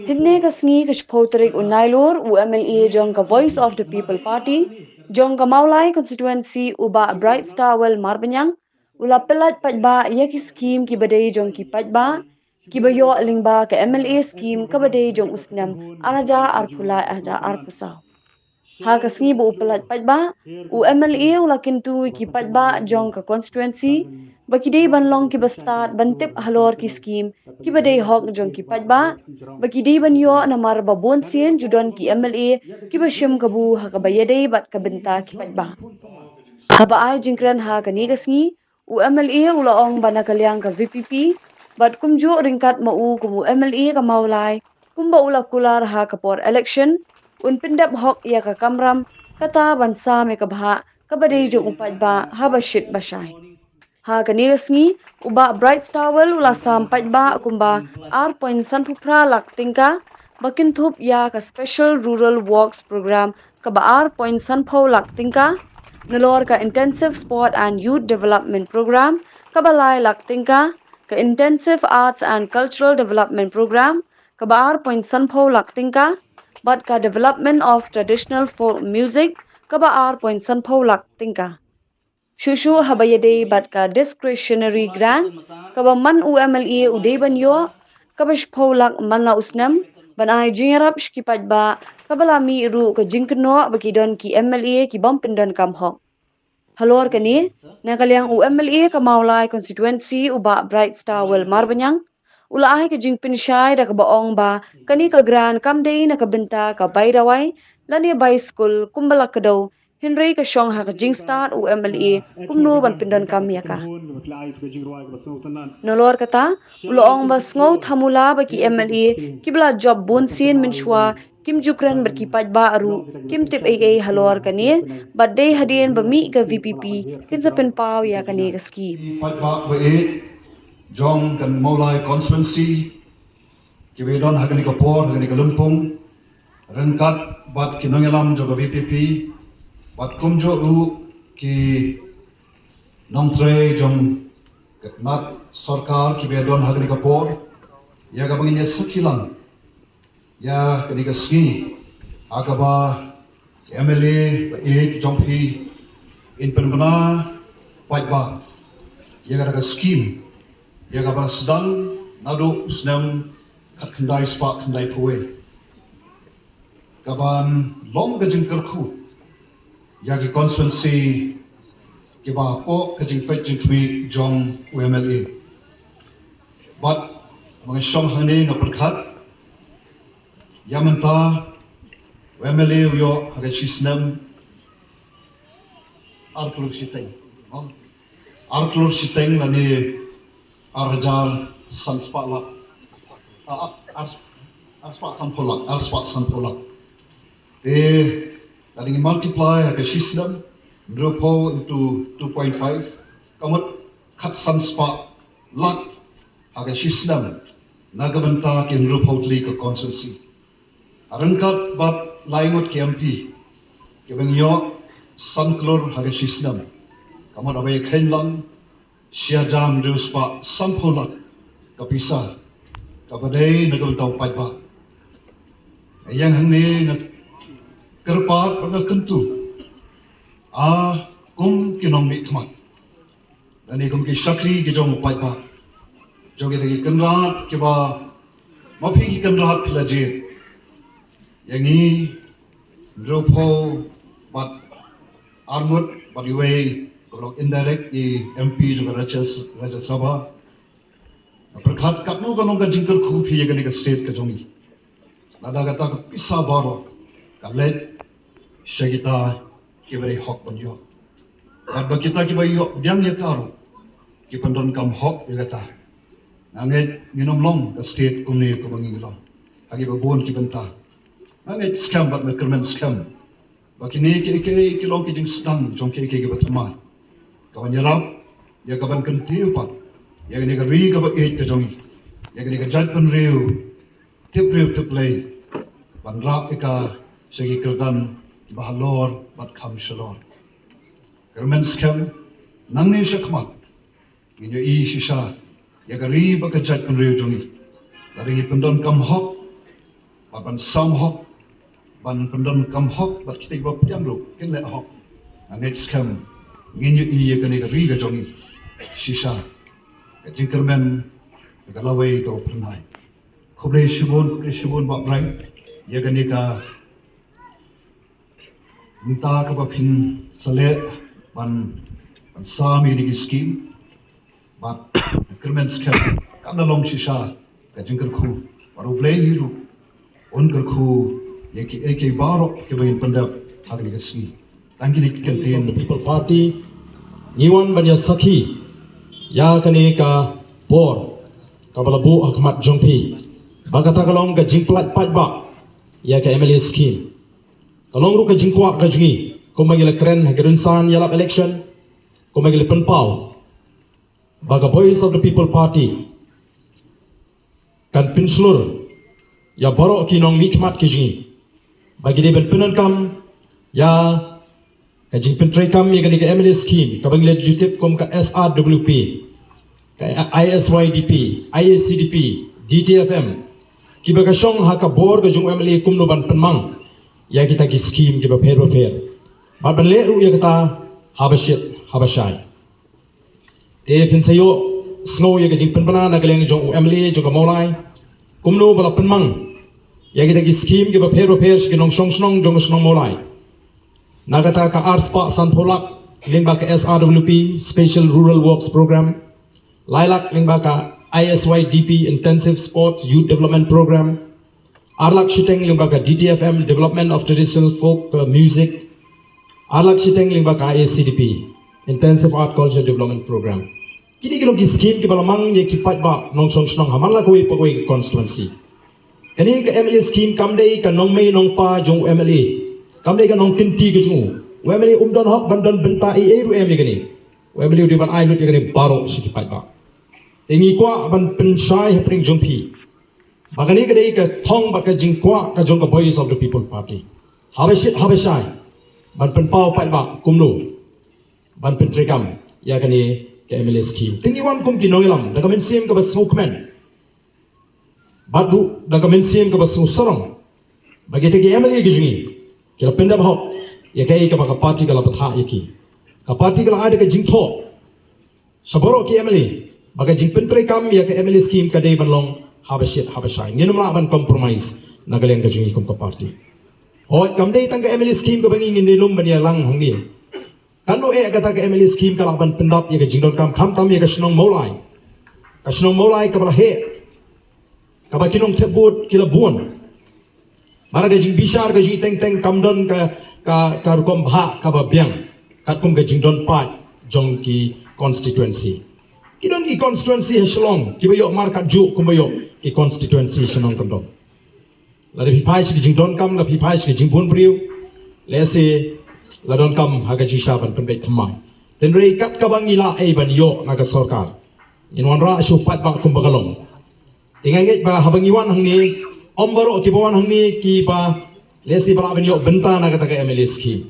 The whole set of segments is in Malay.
Hinne ka sngi ka shpotrik unailur UMLA jong ka Voice of the People Party jong ka Maulai constituency uba Bright Star Well Marbanyang ula pelat pajba ya ki scheme ki badai jong ki pajba ki bayo lingba ka MLA scheme ka badai jong usnam anaja arpula aja arpusa ha kasngi bu upalat pajba UMLA ula kintu ki pajba jong ka constituency bakidei banlong ki bastat bantip halor ki scheme ki badai hok jong ki pajba bakidei banyo namar babon sien judon ki MLA ki bashim kabu ha ka bayadei bat ka benta ki pajba haba ai jingkran ha kani kasngi UMLA ula ong bana kalyang ka VPP bat kumjo ringkat mau kumu MLA ka maulai kumba ula kular ha kapor election un pindap hok ya ka kamram kata bansa me ka bha ka badei jo upaj ba ha bashit bashai ha kanigasngi uba Bright Star Well ula sam pajba kumba R. Sanpupra lak tingka bakin thup ya ka special rural works program ka ba R. Sanpho lak tingka nalor ka intensive sport and youth development program ka ba lai lak tingka ka intensive arts and cultural development program ka ba R. Sanpho lak tingka but ka development of traditional folk music ka ba R. Sanpho lak tingka Shushu habayade bat ka discretionary grant kaba man UMLA uday banyo kaba shpolak man la usnam ban ay jingarap shkipat ba kabala mi ru ka jingkno bakidon ki MLA ki bampindon kamhok halor kani nakalyang UMLA ka maulai constituency uba Bright Star Well Marbanyang ula ay ka jingpin shay da ka baong ba kani ka gran kamday na kabenta ka bayraway lani bay school kumbala kadaw Henry ka syong ha ka jingstar UMLA kumno ban pindon kamya ka nolor kata uloong bas ngau thamula ba ki MLA kibla job bon sin minshwa kim jukran berkipat ba aru kim tip AA halor kani badde hadien ba mi ka VPP kin sa penpaw ya kani ka ski Pat ba ba jong kan maulai constituency ki we don hagani ka por hagani ka lumpung rengkat bat kinongelam joga VPP bat kumjo ru ki nomtre jong nat sarkar ki we don hagani ka por ya ga bangin ya sakilang ya kani ka ski agaba MLA ba jong phi in penbana pat ba ya ga scheme ya ga sedang nado usnam kat kendai spa kendai puwe kaban long gajing kerku ya ki constituency ki ba po gajing pet jing kmi jong UMLA but mga syong hane nga perkhat ya menta UMLA yo aga sisnam arklur siteng arklur siteng lani arjar sanspala arspa sanpola lani multiply aga sisnam dropo into 2.5 kamut khat sanspa lak aga sisnam nagabanta kin dropo tli ka constituency arangkat bat laingot KMP kebengyo sanklor haga sisnam kamar abai khainlang siajam ruspa sampolak kapisa kabadai nagam tau pajba yang hangne ngat kerpat pada kentu kum kinong mi khamat dan kum ki sakri ki jong pajba joge de kanrat ke ba mafi ki kanrat philaje yang ni dropo bat armut but you way kalau indirect di MP juga Raja Sabha perkhat katnu kanong ka jingkar khu phi yagani ka state ka jongi lada kata ka pisa baro kablet shagita kibari hok banyo bat bakita ki bayo biang ya karu ki pandon kam hok ya kata nanget minom long ka state kumni ko bangi long agi babon ki benta nanget scam bat mekermen scam bakini ki long ki jing sedang jong ki batma kawan yarap ya kaban kentiu pat ya ni ka ri ka ba ka jongi ya ni ka jat pen riu tip lay ban rap ka segi kerdan bahalor bat kham shalor kermen scam nang ni shakmat inyo shisha ya kari bakajat penriu jongi dari pendon kam hok ban sam hok ban pendon kam hok bat kita iba pediam ro ken le hok next kam nginyu iya kani kari ga jongi shisha ka jingkermen ka lawai to pernai khobre shibon ba brai ya kani ka minta ka ba phin sale ban sami ni scheme but kermen scam kamna long shisha ka jingker khu baru play hiru on ker khu yeki ek baro ke bain pandap hagni ski tangki ni From the People Party, Niwan Banya Sakhi, Ya Kaneka Bor, Kabalabu Ahmad Jongpi, Bagatagalong ka Jingplat Patba, Ya ka MLA scheme. Kalong ru ka Jingkwa ka Jungi, kumagila kren hagerunsan yalap election, kumagila penpau, Baga Boys of the People Party, kan pinslur, Ya Baro Kinong Mikmat ka Jungi, bagi dia ben penankam, Ya Kajing pentrai kami yang ke MLA scheme, kabang legislative kom ka SRWP, ka ISYDP, IACDP, DTFM, kiba ka syong haka bor ka jung MLA kum no ban penmang, ya kita ki scheme kiba per. Ba ban le ru ya kata habashai. Te pin sayo snow ya kajing penpana na galeng jung MLA jung ka maulai, kum no bala penmang, ya kita ki scheme kiba per sikinong syong jung snong maulai. Nagata ka Arspa Sanpolak lingba ka SRWP Special Rural Works Program, Lilac lingba ka ISYDP Intensive Sports Youth Development Program, Arlak Shiteng lingba ka DTFM Development of Traditional Folk Music, Arlak Shiteng lingba ka IACDP Intensive Art Culture Development Program. Kini kilo ki scheme ki balamang ye ki patba nong snong haman la koi pagoi constituency. Kani ka MLA scheme kamdei ka nong mei nong pa jong MLA. Kami kan nong kinti ke jungu. Wemeli umdon hok bandan benta ru em ni. Wemeli di ban ai lut ni baro sikipat ba. Tingi kwa ban pensai hepring jongpi. Bagani kadai ka thong ba ka jingkwa ka jong ka Voice of the People Party. Habashai. Ban penpau pat ba kumno. Ban pentrikam ya kani ke MLA scheme. Tingi wan kum kinongilam daga mensim ka bas smokeman. Badu daga mensim ka bas sorong. Bagi tegi MLA gijungi. Kila pindah bahok, ya kaya ka baka parti kala patha yaki. Ka parti kala ada ka jingtho. Saboro ki MLA, baka jing pentre kam ya ka MLA scheme ka day banlong habashai. Nginum la ban compromise nagaleng ka jingi kum ka parti. Hoy kam day tang ka MLA scheme ka bangi nginilum ban ya lang hangi. Kanu kata ka MLA scheme kala ban pendap ya ka jingdon kam tam ya ka shnong maulai. Ka shnong maulai ka bala he. Ka ba kinong tebut kila buon. Mara gajing bishar gajing teng kamdon ka rukom bha ka babyang kat kum gajing don pat jong ki constituency. Kidon ki constituency hashlong ki bayo mar kat ju kum bayo ki constituency shanong kamdon. La de pipai shi gajing don kam la pipai shi gajing bun briu lese la don kam ha gajing shaban penbet thamai. Den rei kat kabangi la ai ban yo naga sarkar. In wan ra shu pat ba kum bagalong. Tinganget ba habangiwan hangni Om baro ki bawan hangni ki ba lesi bala ben yo benta na kata ka MLA scheme.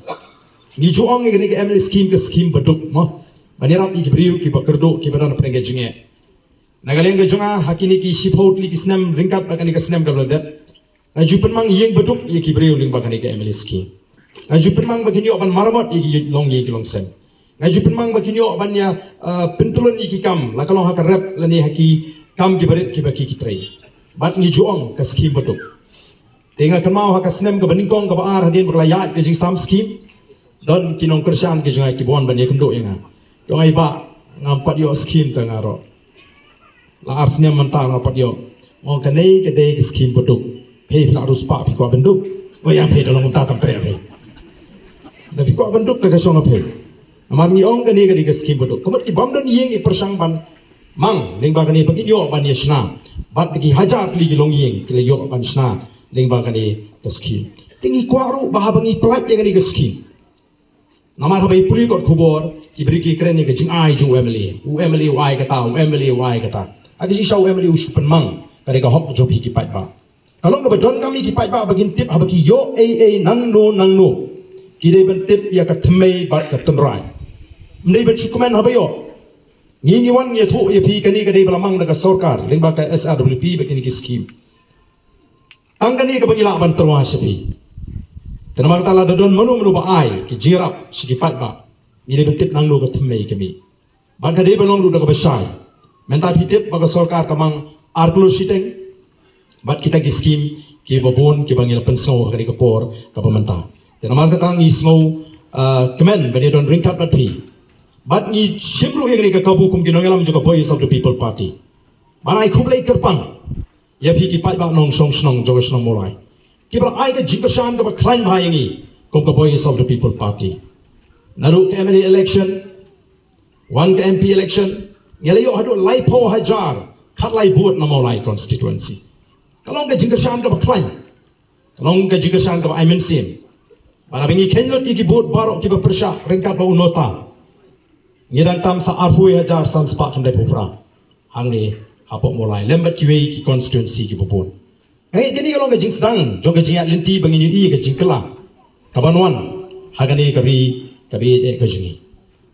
Ni juong ni ka MLA scheme ka scheme baduk mo. Banirap ki briu ki bakerdo ki badan prenge jinge. Nagaleng ga junga hakini ki shiphout li ki snam ringkap na kani ka snam ka bladet. Na jupen mang yeng baduk ye ki briu ling ba kani ka MLA scheme. Na jupen mang bagini yo ban marmot ye long ye ki long sem. Na jupen mang bagini yo ban ya pentulun ye ki kam la kalong ha ka rap la ni haki kam ki barit ki ba ki trai. Bat ni juong ka scheme betul. Tengah kemau hak snem ka beningkong ka baar hadin berlayat ke jing sam scheme. Don kinong kersan ke jing ki bon ban ye kendo yang. Dong ai ba ngampat yo scheme tengah ro. La arsnya mentang ngampat yo. Mo kanai ke dei ke scheme betul. Pei pla harus pa pi ko benduk. O yang pei dolong ta tam tre pei. Da pi ko benduk ka song pei. Amar ni ong kanai ke scheme betul. Kemat ki bam don yeng i persang ban mang ning ba kanai bagi yo ban ye sna. Bat lagi hajar lagi long yeng kila yo ban sna ling ba kani ke scheme. Tingi kwaru bahabangi pelat yang ni ke scheme. Namar habai puli kot kubor ki beri ki keren ni ke jing ai jung MLA. MLA wai kata, MLA wai kata. Agi si shau MLA usupan mang kare ka hok job ki pat ba. Kalau nggak bedon kami ki pat ba bagin tip habaki yo nang no. Ki dei ben tip ya ka thmei bat ka temrai. Mdei ben sukumen habayo. ngiwan ye thu ye phi kani kadai balamang daga sarkar lingba ka SRWP begini ki scheme angkani ka bangila ban terwa sepi tenamar tala dadon manu ba ai ki jirap sigi pat ba ile bentip nang no ka thmei kami ban kadai balong du daga besai menta pitip baga sarkar kamang arklo siteng bat kita ki scheme ki babon ki bangila pensno kani ka por ka pementa tenamar ka tang isno kemen bani don ringkat bat phi bat ni simru yang ni ka kabu kum kinongelam juga Voice of the People Party banai khublai kerpang ya phi ki pai ba nong song snong joga snong molai ki bal ai ka jingkasan ka ba klain bhai ngi kum ka Voice of the People Party naru ka MLA election one ka MP election ngele yo hadu lai po hajar khat lai buat na molai constituency kalong ka jingkasan ka ba klain kalong ka jingkasan ka ba ai mensim para bingi kenlot iki buat barok ki ba persya ringkat ba unota ngirang tam sa arhui hajar san spa khandai pupra hangni hapok mulai lembat kiwei ki constituency ki bopon ngai kini kalau gajing sedang joga jingat linti bangin ui gajing kela kabanwan hagani kabi de gajingi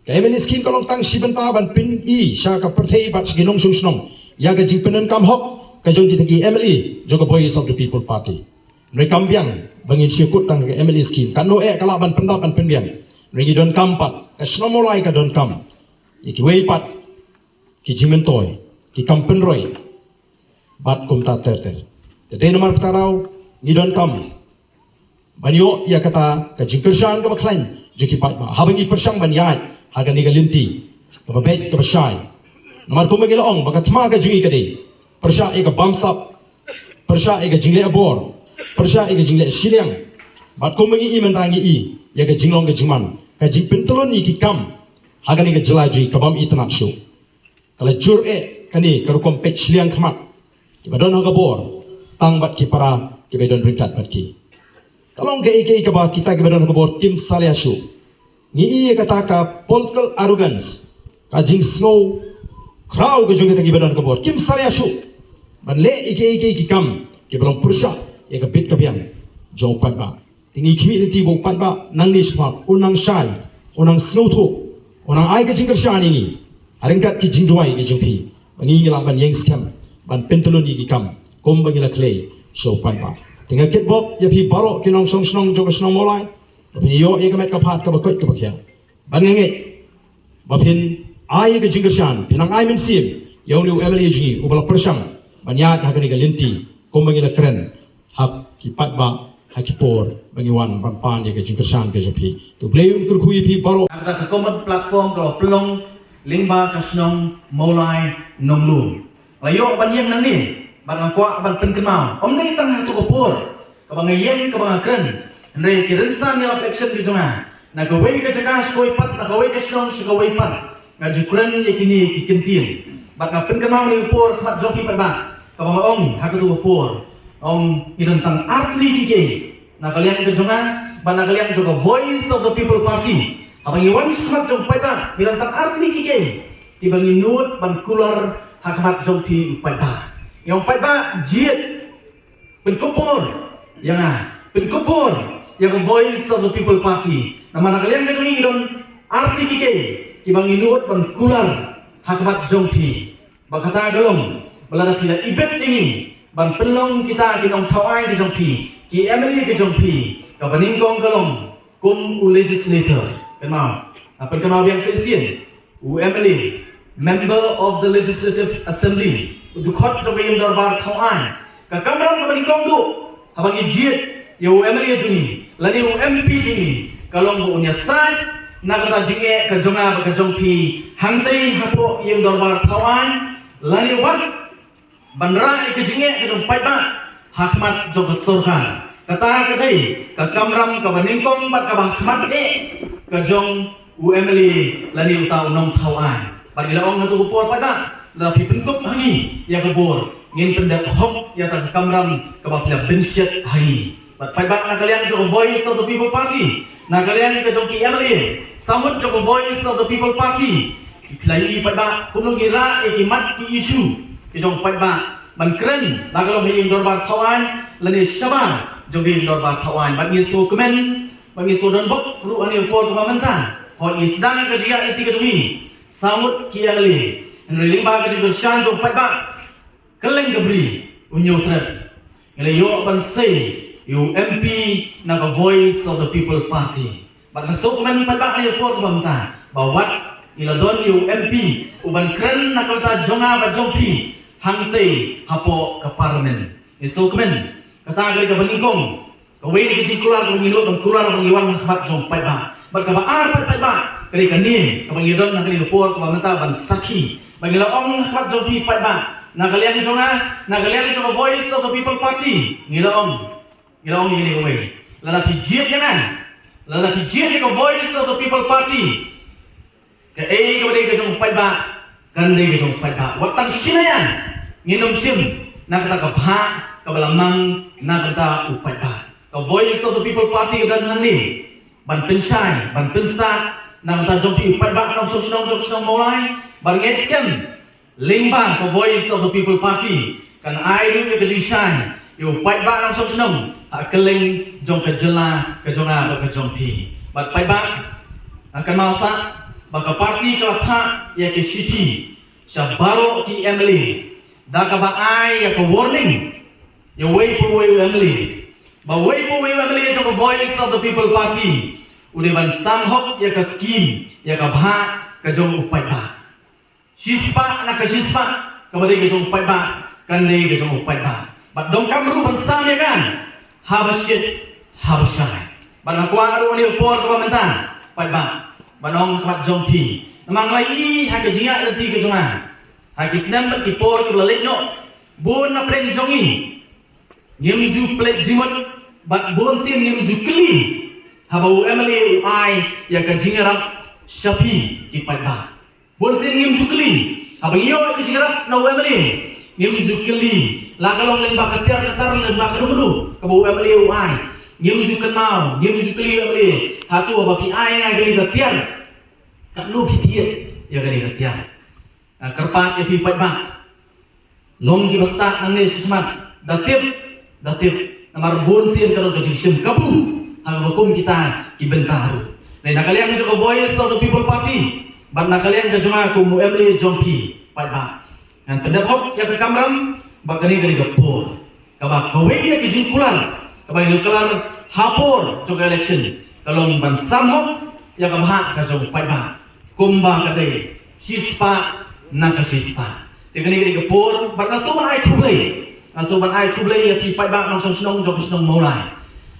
kai meni skin kalau tang sibenta ban pin i sha ka perthei bat siginong sung snong ya gajing penen kam hok kajong kita ki MLA joga Voice of the People Party ngai kambiang bangin syukut tang ke MLA skin kan no kala ban pendapan penbian ngai don kampat ka shnomolai ka don kam iki wei pat ki jimentoy ki kampen roy bat kum ta ter the day nomor tarau ni don kam banyo ya kata ka jingkersan ka baklain jiki pat ba habangi persang ban yat haga ni galinti ka bet ka basai nomor kum gelo ong baka thma ka jingi kade persha e ka bamsap persha e ka jingle abor persha e ka jingle siliang bat kum ngi i mentangi i ya ka jinglong ka jingman ka jingpentulon ni ki kam hagani ka jelaji kabam itnat shu kala jur kani karukom pech liang khamat ki badon ha gabor tang bat ki para ki bedon ringkat bat ki kalong ke ike ka ba kita ki bedon ha gabor tim salia shu ni i kata ka political arrogance ka jing snow crowd ka jung ki bedon ha gabor kim salia shu ban le ike ki kam ki belum pursha e ka bit ka biang jong pat ba tingi community bo pat ba nang ni smart unang shai unang snow thu onang ai ka jingker shani ni aringkat ki jingduai ki jingpi bangi ngilang ban yang scam ban pentulun ki kam kom bangila clay so pai pa tinga kitbok ya pi baro kinong song snong joga snong molai bani yo e ka met ka phat ka bakot ka bakya ban nge bapin ai ka jingker shan pinang ai men sim yo ni MLA ji ubala persang ban ya ka ni ka linti kom bangila kren hak ki pat ba hakipor bangiwan ban ya ke jingkesan ke jopi to bleun kurkhui pi baro ada ke common platform kalau pelong lingba kasnong molai nonglu layo ban yang nang ni ban akwa ban pen kenal om ni tang tu kopor ka bang yang ka bang kren re ki rensan ni election ki jonga na ka wei ka jagas koi pat na ka wei kasnong si ka wei pat na jukran ye kini ki kentin ban ka pen kenal ni kopor khat jopi pa ba ka bang ong ha ka tu kopor om tentang arti kike na kalian ke jonga bana kalian juga Voice of the People Party abang iwan sekat jong pai ba tentang arti kike di bang inut ban kular hakamat jong pi pai ba yang pai ba jiet penkopor yang penkopor yang Voice of the People Party na mana kalian ke jongi don arti kike di bang inut ban kular hakamat jong pi bakata galong balada pila ibet ini ban pelong kita kinong thawai ke jongpi ki MLA ke jongpi ka baning kong kalong kum u legislator kenal apa kenal yang sesien u MLA member of the Legislative Assembly du khot jo bayam darbar thawai ka kamram ka baning kong du habang ijiet ya u MLA jungi lani u MP jungi kalong bu unya sai na kata jinge ka jonga ka jongpi hangtai hapo yang darbar thawai lani wat bandra ke jinge ke dong pai ba hakmat jo sorkan kata kadai ka kamram ka baningkong bat ka bang khmat ke jong UMLA lani uta unong thawan padila ong hatu upor pai ba la pi penkop hangi ya ka bor ngin pendak hok ya ta kamram ka ba pila bensyat hangi bat pai ba na kalian jo Voice of the People Party na kalian ke jong ki MLA samut jo Voice of the People Party pilai pai ba kunung gira mat ki isu kijong pai ba ban kren la kalau haying dorbar thawan lani shaban jogi dorbar thawan ban ngi so komen ban ngi so don bok ru ani por ko manta ho isdang ka jia iti ka jogi Samut ki emily. Nri limba ka jing shan jong pai ba. Keleng gebri unyo trep. Ngale yo ban say you MP na ka voice of the people party. Bat masuk man pai ba ayo por ba mta. Bawat iladon you MP uban kren na ka ta jonga ba jongpi hangte hapo ka parliament. Iso kemen kata gari ka baningkong. Kawai ni kecil keluar minut dan keluar mengiwan khat jong pai ba. Bat ka ba pai ba. Kali kan ni ka bangidon na kali por ka menta ban sakhi. Bangila ong khat jongpi pai ba. Nagalian jonga, nagalian jonga voice of the people party. Ngila ong ini kawai. Lala pijit jangan. Lala pijit ni ka voice of the people party. Ka ka bade ka jong pai ba. Kan dei ka jong pai ba. Watan sinayan. Nginom sim na kata ka bha ka balamang na kata upai ba. Ka voice of the people party dan hani. Ban pensai, ban pensta na kata jong pi upai ba nang sosnong mulai. Ban ngetskem limba ka voice of the people party. Kan ai du ka jishan. Yu pai ba nang sosnong keleng jong ka jela ka jonga ba ka jong pi. Bat pai ba akan masa baka parti kelapa ya ke city. Syabaro ki Emily. Daka ba ai ya ka warning. Ya way po way Emily. Ba way po way Emily ya ka voice of the people party. Ude ban samhok ya ka scheme ya ka bha ka jong upai ba. Sispa na ka sispa ka bade ka jong upai ba. Kan dei ka jong upai ba. Bat dong kamru ban sam ya kan. Habashit habashai. Ban akwa aru ni por ka menta. Pai ba. Banong khat jong pi. Namang lai ha ka jinga lati ka jonga. Haki senam ki por ke balik no. Bon na plen jongi. Ngim ju plet jimot bat bon sin ngim ju kli. Habau Emily ai ya ka jingarap shapi ki pai ba. Bon sin ngim ju kli. Habang yo ka jingarap no Emily. Ngim ju kli. La kalong len ba ka tiar katar len ba ka dulu. Ka bau Emily ai. Ngim ju kenal, ngim ju kli Emily. Hatu ba pi ai ngai gari ka tiar. Ka lu pi tiar ya gari ka tiar. Kerpat ya pi pai ba. Long ki basta nang ni sismat. Datip namar bon sin kalau ka jishim kabu. Hang hukum kita ki bentaru. Nei nakalian ka voice of the people party. Ban nakalian ka jonga ku mu Emily jongpi pai ba. Kan pendapok ya ka kamram bakani gari ka por. Ka ba kawai ya ki jingkulan. Ka ba kelar hapor jong election. Kalau ban samhok ya ka bha ka jong pai ba. Kumba ka dei. Sispa nak sispa. Tegani gari kapur berkasuban ai kublai. Kasuban ai kublai ya pi pai ba nang sonong jok sonong mulai.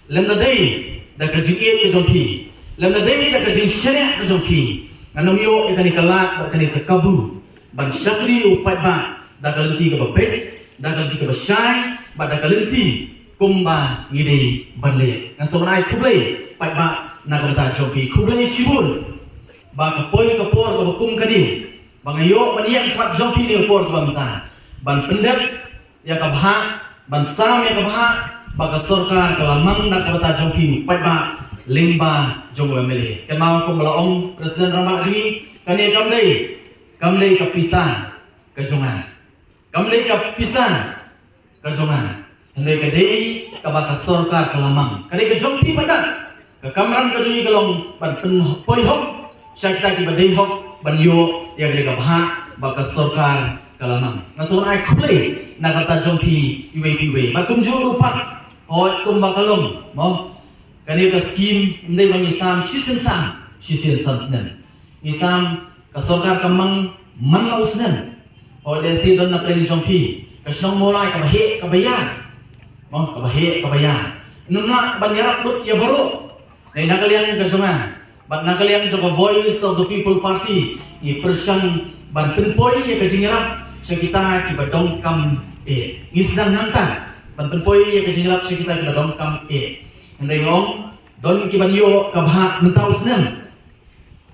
Lem na dei da ka jikiet ke jompi. Lem na dei da ka jing syariah ke jompi. Nganom yo ikani kalak ba kani kabu. Ban syakri u pai ba da ka lenti ka bapet, da ka lenti ka basyai, ba da ka lenti kumba ngide banle. Kasuban ai kublai pai ba na ka jompi kublai sibul. Ba ka poi ka por ka kum kadi. Bangayo baniyak khat jompi ni por ka bamta. Ban pendek ya ka bha, ban sam ya ka bha, ba ka sorkar ka lamang na ka bata jompi pai ba limba jong Emily. Kan mau ko malaong presiden rama ji kani kamdei ka pisah ka jonga. Kamdei ka pisah ka jonga. Hendai ka dei ka ba ka sorkar ka lamang. Kani ka jompi pai ba. Ka kamran ka ji ka long ban pen poi hok. Syakta ki badai hok ban yo ya ka bha ba ka sorkar ka lamang. Nasun ai khule na kata jompi iwe batum juru pat oi kum bakalum mo kani ka scheme ndai bang isam shisen sam snen isam ka sorkar kamang man la usnen oi desi don na pleni jompi ka snong mulai ka bahe ka bayan mo ka bahe ka bayan nunna banyarak lut ya baru nei nakalian ka jonga bat nakalian joka voice of the people party i persyang ban penpoi ya ka jingarap sekita ki badong kam ngisdang nanta ban penpoi ya ka jingarap sekita ki badong kam ndai ngom don ki banyo ka bha mentau snen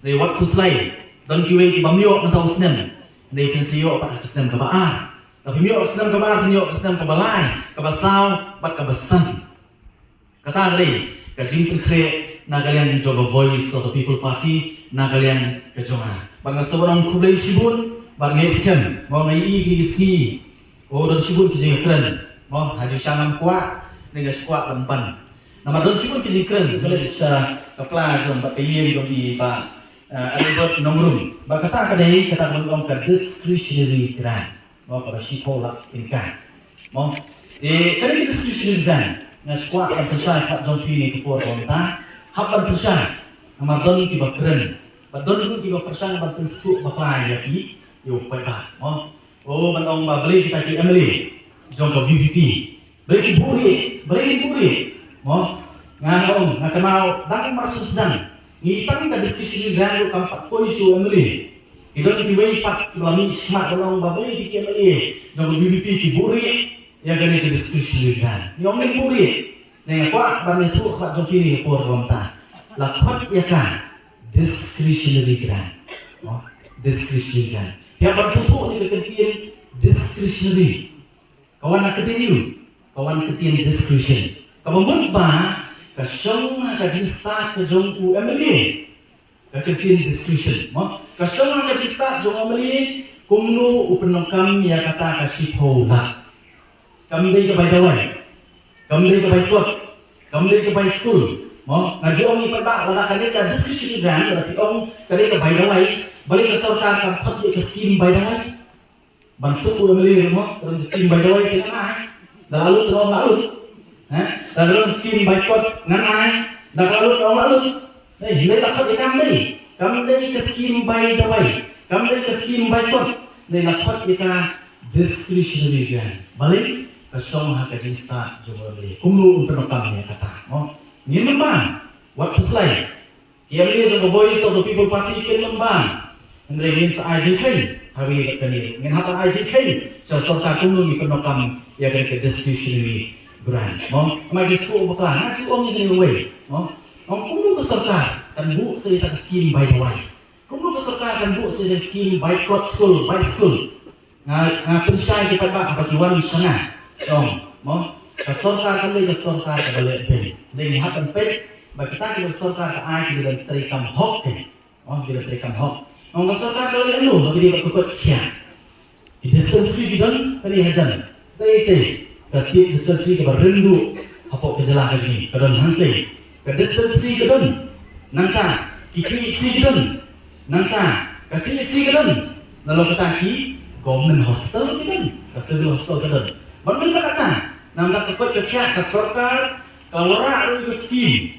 dei wat kuslai don ki we ki bamyo mentau snen dei pensio pa ka snen ka ba tapi myo snen ka ba myo snen ka balai ka basau bat ka basan kata dei ka jing pen kre na kalian joga voice of the people party na kalian ka jonga bang seorang kublai sibun bang eskem mau ngai i ski o don sibun ki jing kren mau haji sangam kwa dengan squat lempan nama don sibun ki jing kren kalau bisa kepala jom bat kayen jom di ba Albert Nongrum. Bakata kadai kata belum ke discretionary grant. Mau kalau sipola inkan. Mau kadai discretionary grant. Ngaskuat dan persyarat hak jompi ni kepor konta. Hak dan persyarat. Amadon ki bakren. Badon ki bapersang bapensu baklai lagi. Yo pada. Mau bandong beli kita ki Emily. Jom ke VVP. Beli buri. Mau nganong ngakenal dang marsus dan. Ngitang ka diskusi grant ka 4 isu Emily. Kidon ki wei pat lami smart bandong beli ki Emily. Jom ke VVP ki buri. Ya gani ke diskusi grant. Nyong ni buri. Neng kwa ban tu ka jopi ni por romta. La khot ya ka discretionary grant. Discretionary grant. Ya bersuatu ni keketian discretionary. Kawan nak ketinu. Kawan ketinu discretion. Kawan berba kasyong ka jinsta ka jong Emily. Keketian discretion. Kasyong ka jinsta jong Emily kumno upenokam ya kata kasiphola. Kamdai ka baydawai. Kamdai ka baykot. Kamdai ka bay school. Ngaji ong ipada wala kadai ka discretionary grant berarti ong kadai ka baydawai balik ke sarkar ka khot ke skim baydawai. Bansuk Emily terus skim baydawai ke ngai. Lalu terong lalu. Lalu skim baykot ngai. Lalu. Hilai lakot ke kamdai ke skim baydawai. Kamdai ke skim baykot. Lakot ke discretionary grant. Balik kasyong hak jinsta jumlah kumlu penokam ya kata ni lembang waktu selain kiamli the voice of the people party ke lembang andre means IJK hari kini ngin hata IJK so sarkar kumlu ni penokam ya ke discretionary grant mai disku baklan na tu ong ni way kumlu ke sarkar kan bu saya tak skim by the way kumlu ke sarkar kan bu saya skim by school pensai kita ba bagi wan sana Kesorkar kan lagi kesorkar kebalik pen. Lagi hakan pen, bagi kita kesorkar ke ai kita terikam hok ke. Kita terikam hok. Kesorkar kalau lagi bagi dia berkukut kia. Di dispensary kita kali hajan. Tete, kasih dispensary ke berendu. Apa kejelah ini? Kadon hantai. Ke dispensary kadon. Nangka, kiki isi kadon. Nangka, kasih isi kadon. Lalu kita ki government hospital kadon. Kasih hospital kadon. Berbeda kata, nampak kekut kekia ke sarkar, kalau orang itu skim,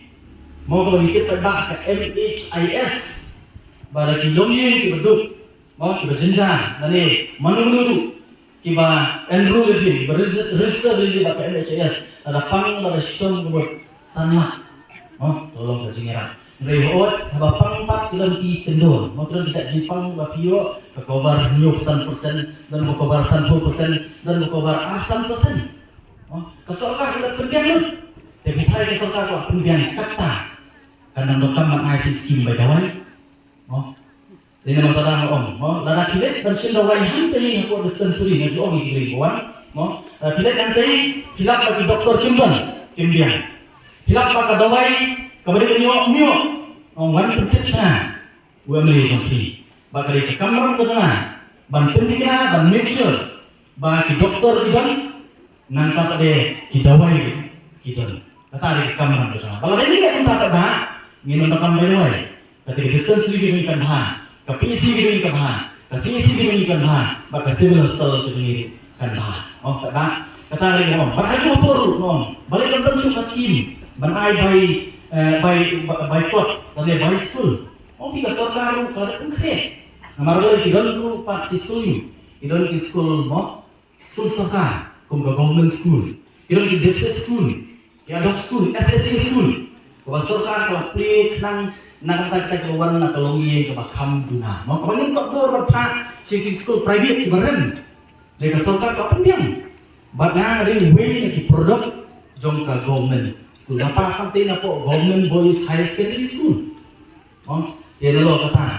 mau kalau kita pada ke MHIS, pada kilomien kita duduk, mau kita jenjang, nanti menunggu, kita enroll lagi, register lagi pada MHIS, ada pang pada sistem buat sanlah, tolong kejengeran. Rehot, haba pang pat kita di kendor, mau kita tidak jipang bapio, kekobar 90% dan kekobar 100% dan kekobar 100%. Kesorkar kita pendiam, tapi hari kesorkar kita pendiam kata, karena dokam mengasih skim baydawai, ini nama terang lada kilet dan sindawai hantai aku dispensary ngaji orang ini kawan, kilet hantai kilat bagi doktor kimbian, kilat bagi dawai kemudian mio, wan penting sana, Emily jompi, bagi kamar kita, ban penting kita, ban make sure, bagi doktor kita, nangka tade kidawai kita, kata di kamar kita. Kalau ini kita tak bah, minum nakam berwai, ketika distance kita ikan bah, kapisi kita ikan bah, kasisi kita ikan bah, bagi civil hospital kita sendiri kan bah, tak bah, kata di bagi apa balik kantor cuma skim, banai by court, tadi by school. Kita sarkar kalau konkret. Amaral kita dulu parti school kita di school school sarkar, government school. Kita di deficit school, adult school, SSA school. Kalau sarkar kalau play nang kita keluar nak kalau ye ke bakam guna. Mau kau ni kau berapa sisi school private di baran. Mereka sarkar kau pendiam. Bagai ada way nak produk jom ke government. Dapat sampai na po government boys high secondary school. Dia lalu kata,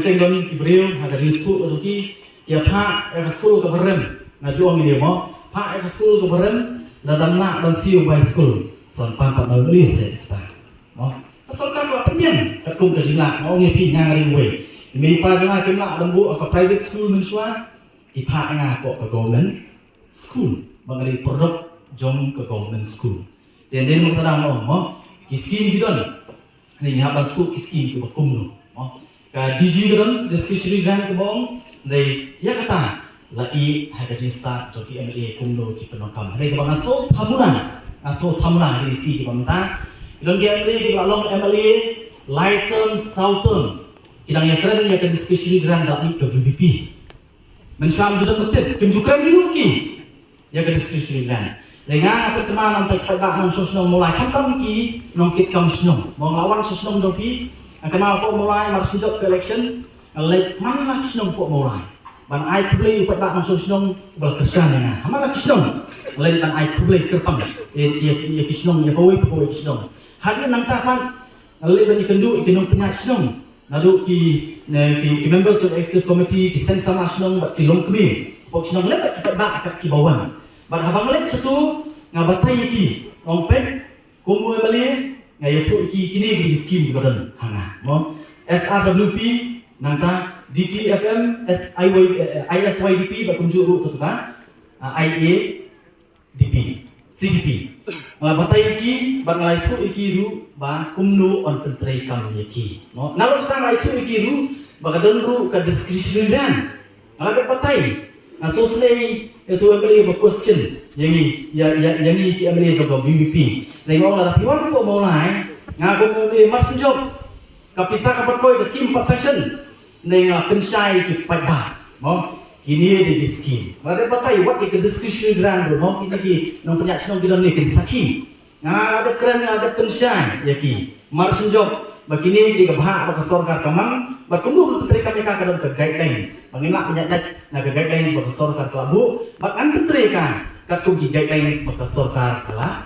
teng doni kibril agak risku usuki dia pak school ke berem. Najuang ini pak school ke berem dalam nak dan siu by school. Soal pampat nak beli saya kata. Soal kalau pendiam ketum ke jina, ni pi ngari way. Ini pa jina kena lembu ke private school mensua, ipak ngah ke government school. Mengenai produk jom ke government school. Dan dia mengatakan kiskim kita ni, Ni haban su iski ke kumno. Ka DG kan discretionary grant ke bong. Ni ya kata lai haka start joki MLA kumno ki penokam. Ni ke bang aso thamuna ni si ke bang ta. Kidang ke MLA ke along MLA Lighton Southern. Kidang ya keren ya ke discretionary grant dak ni ke VBP. Mensyam sudah betul kemjukan dulu ki. Ya ke discretionary grant. Dengan perkembangan antai kaibahan sosial mulai khatam ki nongkit kam snong mong lawan sosial dopi akan mau mulai marsijok ke election lek mana lagi snong po mulai ban ai kublai kaibahan sosial berkesan dengan mana lagi snong lek ban ai kublai kerpang ya kisnong ya poi kisnong hari nang tapan lek ban ikendu ikenong penyak snong lalu ki members of executive committee ki sen sama snong bat tilong kemi po snong lek kaiba akat ki bawang But habang lek satu ngabatay iki ompek kumu emali ngayotu iki kini di skim badan hanga mo SRWP nangta DTFM ISYDP bakunjuru tu ba IADP CDP ngabatay iki bang ngayotu iki ru ba kumnu on tentrai kam iki mo nalo ta ngayotu iki ru bagadon ru ka discretionary dan ngabatay Sosai itu MLA question yang ini ki MLA juga VVP. Tengok lah tapi orang kok mulai ngaku MLA masih job kapisa kapat koi ke skim 4 section. Nengah pensai ki pada mo kini di skim. Ada patai what ki discretionary grant mo kini ki nong penyak nong kita ni saki. Ada keren ada pensai ya ki. Masih job Bakini di kebah baka sorkar kamang berkumdu menteri kami kadang ke guidelines panginlak penyakit na ke guidelines baka sorkar kelabu bakan menteri ka katku guidelines baka sorkar kala